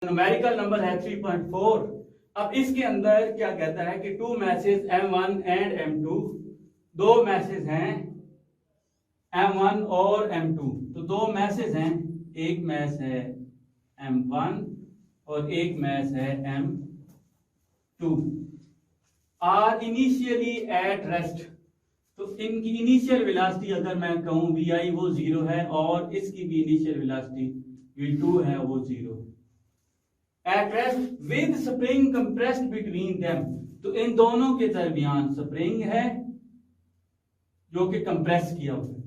Numerical number है 3.4। अब इसके अंदर क्या कहता है कि to message M1 and M2, दो मैसेज हैं M1 और M2। तो दो मैसेज हैं, एक मैस है M1 और एक मैस है M2। Are initially at rest, तो इनकी इनिशियल वेलोसिटी अगर मैं कहूं vi वो 0 है और इसकी भी इनिशियल वेलोसिटी v2 है वो 0 है। At rest with spring compressed between them, तो इन दोनों के दरमियान स्प्रिंग है जो कि कंप्रेस किया हुआ है।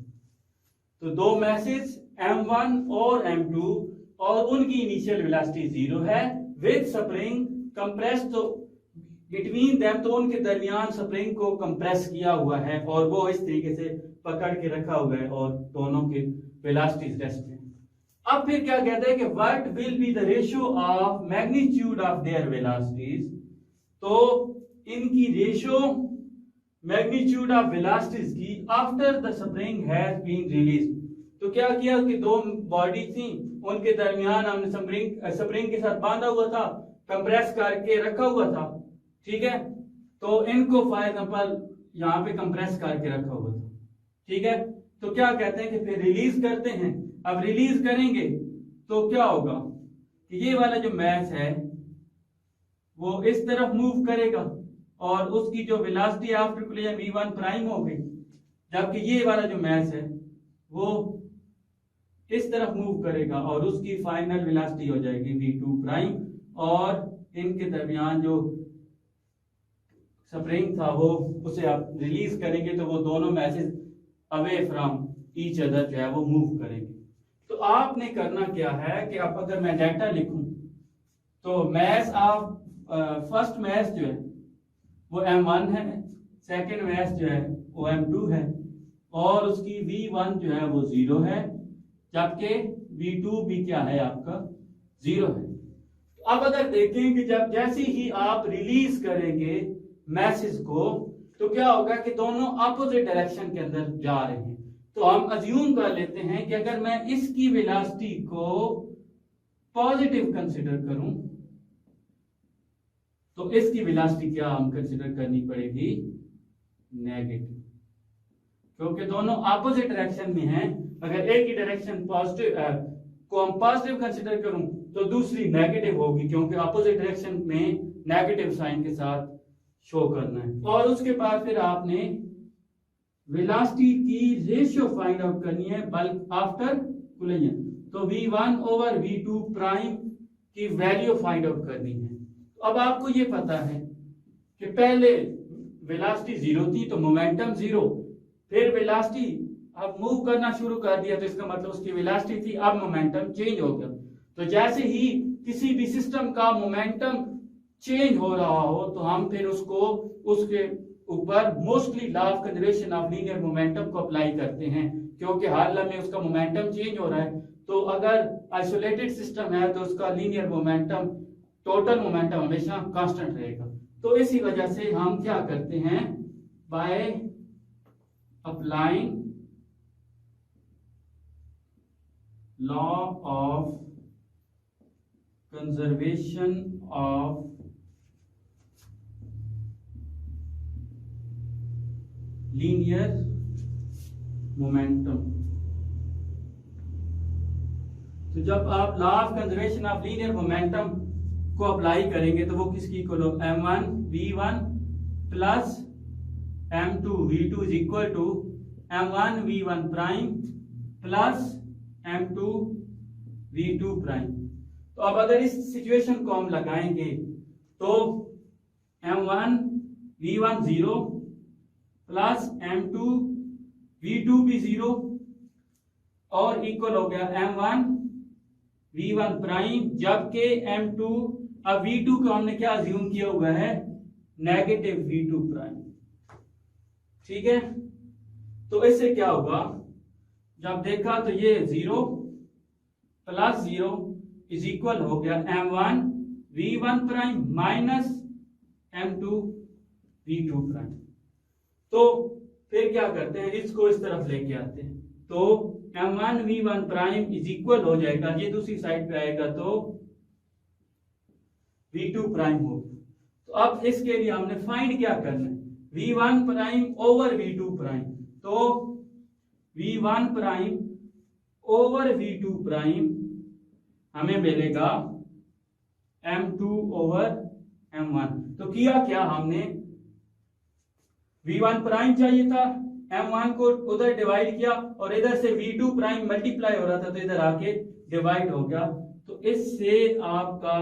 तो दो मैसेज M1 और M2 और उनकी इनिशियल वेलोसिटी 0 है, विद स्प्रिंग कंप्रेस, तो बिटवीन देम, तो उनके दरमियान स्प्रिंग को कंप्रेस किया हुआ है और वो इस तरीके से पकड़ के रखा हुआ है और दोनों के वेलोसिटीज रेस्ट में। अब फिर क्या कहता है कि what will be the ratio of magnitude of their velocities, तो इनकी रेशियो मैग्नीट्यूड ऑफ वेलोसिटीज की after the spring has been release. तो क्या किया कि दो बॉडी थी, उनके दरमियान हमने स्प्रिंग के साथ बांधा हुआ था, कंप्रेस करके रखा हुआ था, ठीक है। तो इनको फॉर एग्जांपल यहाँ पे कंप्रेस करके रखा हुआ था, ठीक है। तो क्या कहते हैं कि फिर रिलीज करते हैं। अब रिलीज करेंगे तो क्या होगा कि ये वाला जो मैस है वो इस तरफ मूव करेगा और उसकी जो velocity after collision v1 prime हो गई, जबकि ये वाला जो मैस है वो इस तरफ मूव करेगा और उसकी फाइनल वेलोसिटी हो जाएगी v2 प्राइम, और इनके दरमियान जो स्प्रिंग था वो उसे आप रिलीज करेंगे तो वो दोनों message away from each other जो है वो मूव करेंगे। तो आपने करना क्या है कि अब अगर मैं डाटा लिखूं तो मैस ऑफ फर्स्ट मैस जो है वो M1 है, सेकंड मैस जो है वो M2 है और उसकी v1 जो है वो 0 है, जबकि v2 भी क्या है आपका 0 है। तो अब अगर देखें कि जब जैसे ही आप रिलीज करेंगे मैसेज को तो क्या होगा कि दोनों अपोजिट डायरेक्शन के अंदर जा रहे हैं। तो हम अज्यूम कर लेते हैं कि अगर मैं इसकी वेलोसिटी को पॉजिटिव कंसिडर करूं तो इसकी वेलोसिटी क्या हम कंसिडर करनी पड़ेगी, नेगेटिव, क्योंकि दोनों अपोजिट डायरेक्शन में हैं। अगर एक ही डायरेक्शन पॉजिटिव को हम पॉजिटिव कंसिडर करूं तो दूसरी नेगेटिव होगी, क्योंकि अपोजिट डायरेक्शन में नेगेटिव साइन के साथ शो करना है। और उसके बाद फिर आपने वेलोसिटी की रेशियो फाइंड आउट करनी है बल्क आफ्टर कोलिजन, तो v1 ओवर v2 प्राइम की वैल्यू फाइंड आउट करनी है। तो अब आपको ये पता है कि पहले वेलोसिटी 0 थी तो मोमेंटम 0, फिर वेलोसिटी अब मूव करना शुरू कर दिया तो इसका मतलब उसकी वेलोसिटी थी, अब मोमेंटम चेंज हो गया। तो जैसे ही किसी भी सिस्टम का मोमेंटम चेंज हो रहा हो तो हम फिर उसको उसके ऊपर mostly law of conservation of linear momentum को अप्लाई करते हैं, क्योंकि हाल में उसका मोमेंटम चेंज हो रहा है। तो अगर आइसोलेटेड सिस्टम है तो उसका लीनियर मोमेंटम, टोटल मोमेंटम हमेशा कांस्टेंट रहेगा। तो इसी वजह से हम क्या करते हैं, by applying law of conservation of linear momentum. तो जब आप law of conservation of linear momentum को अप्लाई करेंगे तो वो किसकी इक्वल हो, m1 v1 plus m2 v2 is equal to m1 v1 prime plus m2 v2 prime. तो अब अगर इस सिचुएशन को हम लगाएंगे तो m1 v1 0 plus m2 v2 भी 0 और इक्वल हो गया m1 v1 प्राइम, जबकि m2, अब v2 को हमने क्या अज्यूम किया हुआ है, नेगेटिव v2 प्राइम, ठीक है। तो इससे क्या होगा, जब देखा तो ये 0 प्लस 0 इज इक्वल हो गया m1 v1 prime minus m2 v2 prime. तो फिर क्या करते हैं, इसको इस तरफ लेके आते हैं तो m1 v1 prime is equal हो जाएगा, ये दूसरी साइड पे आएगा तो V2 प्राइम होगा। तो अब इसके लिए हमने फाइंड क्या करना है, V1 prime over V2 prime. तो V1 prime over V2 prime हमें मिलेगा M2 ओवर M1। तो किया क्या हमने, V1 प्राइम चाहिए था, M1 को उधर डिवाइड किया और इधर से V2 प्राइम मल्टीप्लाई हो रहा था तो इधर आके डिवाइड हो गया। तो इससे आपका